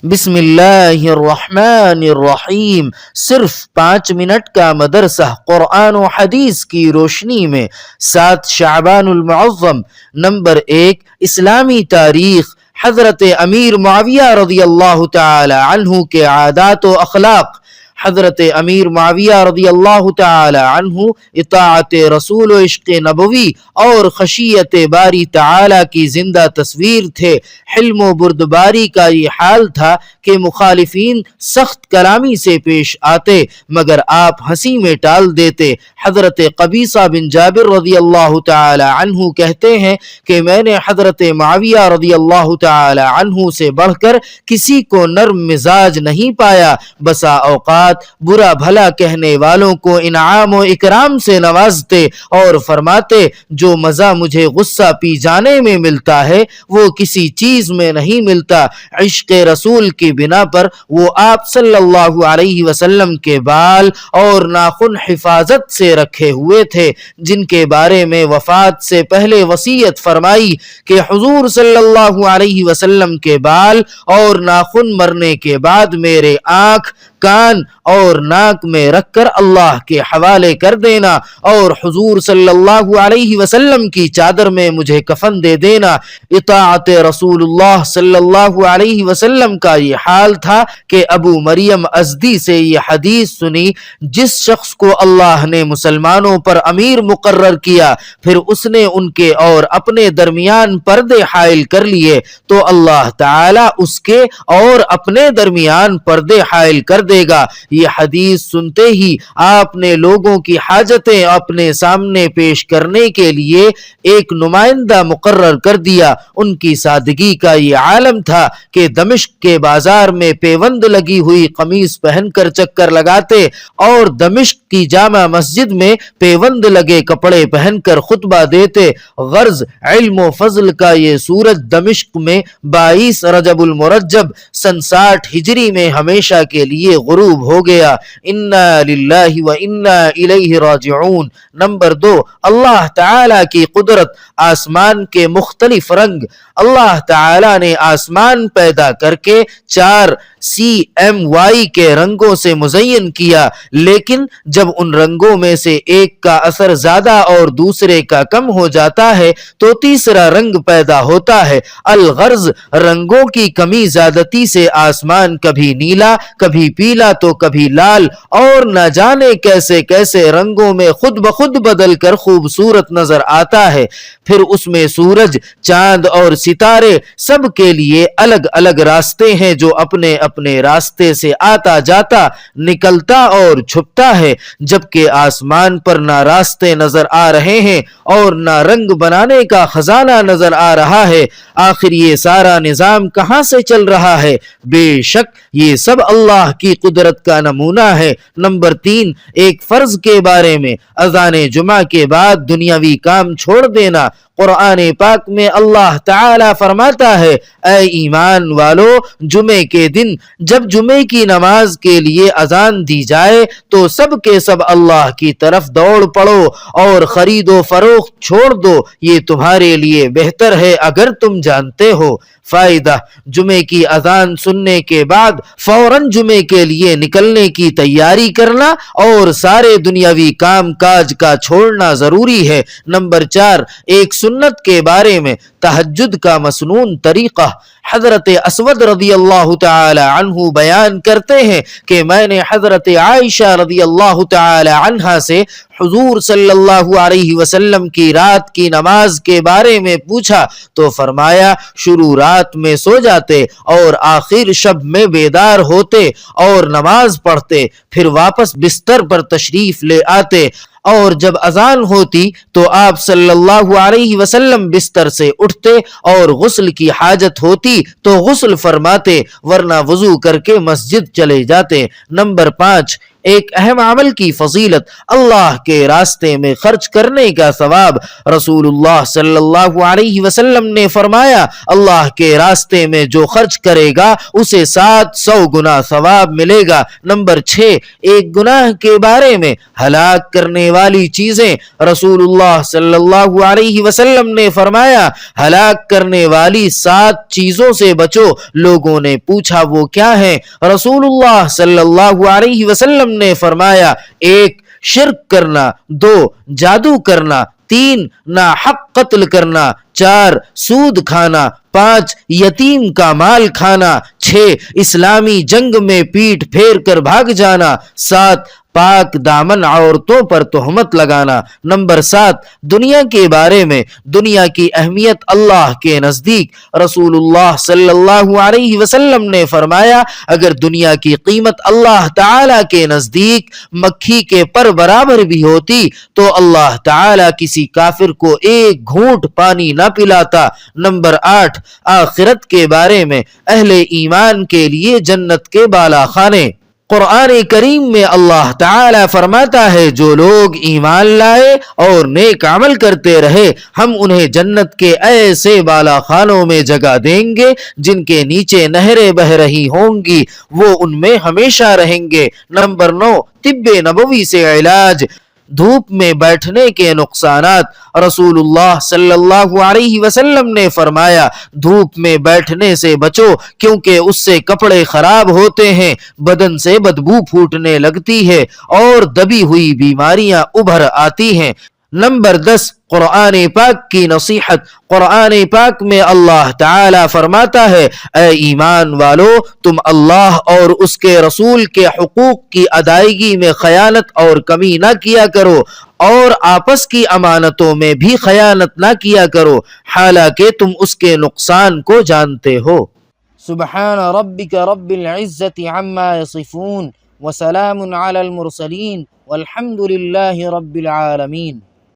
بسم اللہ الرحمن الرحیم۔ صرف 5 منٹ کا مدرسہ قرآن و حدیث کی روشنی میں 7 شعبان المعظم۔ نمبر 1، اسلامی تاریخ۔ حضرت امیر معاویہ رضی اللہ تعالی عنہ کے عادات و اخلاق۔ حضرت امیر معاویہ رضی اللہ تعالی عنہ اطاعت رسول و عشق نبوی اور خشیت باری تعالی کی زندہ تصویر تھے۔ حلم و بردباری کا یہ حال تھا کہ مخالفین سخت کلامی سے پیش آتے مگر آپ ہنسی میں ٹال دیتے۔ حضرت قبیصہ بن جابر رضی اللہ تعالی عنہ کہتے ہیں کہ میں نے حضرت معاویہ رضی اللہ تعالی عنہ سے بڑھ کر کسی کو نرم مزاج نہیں پایا۔ بسا اوقات برا بھلا کہنے والوں کو انعام و اکرام سے نوازتے اور فرماتے جو مزہ مجھے غصہ پی جانے میں ملتا ہے وہ کسی چیز میں نہیں ملتا۔ عشق رسول کی بنا پر وہ آپ صلی اللہ علیہ وسلم کے بال اور ناخن حفاظت سے رکھے ہوئے تھے، جن کے بارے میں وفات سے پہلے وصیت فرمائی کہ حضور صلی اللہ علیہ وسلم کے بال اور ناخن مرنے کے بعد میرے آنکھ، کان اور ناک میں رکھ کر اللہ کے حوالے کر دینا اور حضور صلی اللہ علیہ وسلم کی چادر میں مجھے کفن دے دینا۔ اطاعت رسول اللہ صلی اللہ علیہ وسلم کا یہ حال تھا کہ ابو مریم ازدی سے یہ حدیث سنی، جس شخص کو اللہ نے مسلمانوں پر امیر مقرر کیا پھر اس نے ان کے اور اپنے درمیان پردے حائل کر لیے تو اللہ تعالی اس کے اور اپنے درمیان پردے حائل کر دے گا۔ یہ حدیث سنتے ہی آپ نے لوگوں کی حاجتیں اپنے سامنے پیش کرنے کے لیے ایک نمائندہ مقرر کر دیا۔ ان کی سادگی کا یہ عالم تھا کہ دمشق کے بازار میں پیوند لگی ہوئی قمیص پہن کر چکر لگاتے اور دمشق کی جامع مسجد میں پیوند لگے کپڑے پہن کر خطبہ دیتے۔ غرض علم و فضل کا یہ سورج دمشق میں 22 رجب المرجب سن 60 ہجری میں ہمیشہ کے لیے غروب ہو گیا۔ انا للہ و انا الیہ راجعون۔ نمبر 2، اللہ تعالی کی قدرت۔ آسمان کے مختلف رنگ۔ اللہ تعالی نے آسمان پیدا کر کے 4 CMY کے رنگوں سے مزین کیا، لیکن جب ان رنگوں میں سے ایک کا اثر زیادہ اور دوسرے کا کم ہو جاتا ہے تو تیسرا رنگ پیدا ہوتا ہے۔ الغرض رنگوں کی کمی زیادتی سے آسمان کبھی نیلا، کبھی پیلا تو کبھی لال اور نہ جانے کیسے کیسے رنگوں میں خود بخود بدل کر خوبصورت نظر آتا ہے۔ پھر اس میں سورج، چاند اور ستارے سب کے لیے الگ الگ راستے ہیں جو اپنے اپنے راستے سے آتا جاتا، نکلتا اور چھپتا ہے، جبکہ آسمان پر نہ راستے نظر آ رہے ہیں اور نہ رنگ بنانے کا خزانہ نظر آ رہا ہے۔ آخر یہ سارا نظام کہاں سے چل رہا ہے؟ بے شک یہ سب اللہ کی قدرت کا نمونہ ہے۔ نمبر 3، ایک فرض کے بارے میں۔ اذان جمعہ کے بعد دنیاوی کام چھوڑ دینا۔ قرآن پاک میں اللہ تعالی فرماتا ہے اے ایمان والو، جمعے کے دن جب جمعے کی نماز کے لیے اذان دی جائے تو سب کے سب اللہ کی طرف دوڑ پڑو اور خرید و فروخت چھوڑ دو، یہ تمہارے لیے بہتر ہے اگر تم جانتے ہو۔ فائدہ، جمعے کی اذان سننے کے بعد فوراً جمعے کے لیے نکلنے کی تیاری کرنا اور سارے دنیاوی کام کاج کا چھوڑنا ضروری ہے۔ نمبر 4، ایک سنت کے بارے میں۔ تہجد کا مسنون طریقہ۔ حضرت اسود رضی اللہ تعالی عنہ بیان کرتے ہیں کہ میں نے حضرت عائشہ رضی اللہ تعالی عنہا سے حضور صلی اللہ علیہ وسلم کی رات کی نماز کے بارے میں پوچھا تو فرمایا شروع رات میں سو جاتے اور آخر شب میں بیدار ہوتے اور نماز پڑھتے، پھر واپس بستر پر تشریف لے آتے اور جب اذان ہوتی تو آپ صلی اللہ علیہ وسلم بستر سے اٹھتے اور غسل کی حاجت ہوتی تو غسل فرماتے ورنہ وضو کر کے مسجد چلے جاتے۔ نمبر 5، ایک اہم عمل کی فضیلت، اللہ کے راستے میں خرچ کرنے کا ثواب۔ رسول اللہ صلی اللہ علیہ وسلم نے فرمایا، اللہ کے راستے میں جو خرچ کرے گا اسے 700 گنا ثواب ملے گا۔ نمبر 6، ایک گناہ کے بارے میں ہلاک کرنے والی چیزیں۔ رسول اللہ صلی اللہ علیہ وسلم نے فرمایا، ہلاک کرنے والی 7 چیزوں سے بچو۔ لوگوں نے پوچھا وہ کیا ہیں؟ رسول اللہ صلی اللہ علیہ وسلم نے فرمایا، 1 شرک کرنا، 2 جادو کرنا، 3 ناحق قتل کرنا، 4 سود کھانا، 5 یتیم کا مال کھانا، 6 اسلامی جنگ میں پیٹھ پھیر کر بھاگ جانا، 7 پاک دامن عورتوں پر تہمت لگانا۔ نمبر 7، دنیا کے بارے میں، دنیا کی اہمیت اللہ کے نزدیک۔ رسول اللہ صلی اللہ علیہ وسلم نے فرمایا، اگر دنیا کی قیمت اللہ تعالی کے نزدیک مکھی کے پر برابر بھی ہوتی تو اللہ تعالی کسی کافر کو 1 گھونٹ پانی نہ پلاتا۔ نمبر 8، آخرت کے بارے میں، اہل ایمان کے لیے جنت کے بالا خانے۔ قرآن کریم میں اللہ تعالی فرماتا ہے، جو لوگ ایمان لائے اور نیک عمل کرتے رہے، ہم انہیں جنت کے ایسے بالا خانوں میں جگہ دیں گے جن کے نیچے نہریں بہہ رہی ہوں گی، وہ ان میں ہمیشہ رہیں گے۔ نمبر 9، طب نبوی سے علاج، دھوپ میں بیٹھنے کے نقصانات۔ رسول اللہ صلی اللہ علیہ وسلم نے فرمایا، دھوپ میں بیٹھنے سے بچو کیونکہ اس سے کپڑے خراب ہوتے ہیں، بدن سے بدبو پھوٹنے لگتی ہے اور دبی ہوئی بیماریاں ابھر آتی ہیں۔ نمبر 10، قرآن پاک کی نصیحت۔ قرآن پاک میں اللہ تعالی فرماتا ہے، اے ایمان والو، تم اللہ اور اس کے رسول کے حقوق کی ادائیگی میں خیانت اور کمی نہ کیا کرو، اور آپس کی امانتوں میں بھی خیانت نہ کیا کرو، حالانکہ تم اس کے نقصان کو جانتے ہو۔ سبحان ربک رب العزت عما یصفون وسلام علی المرسلین والحمد للہ رب العالمین۔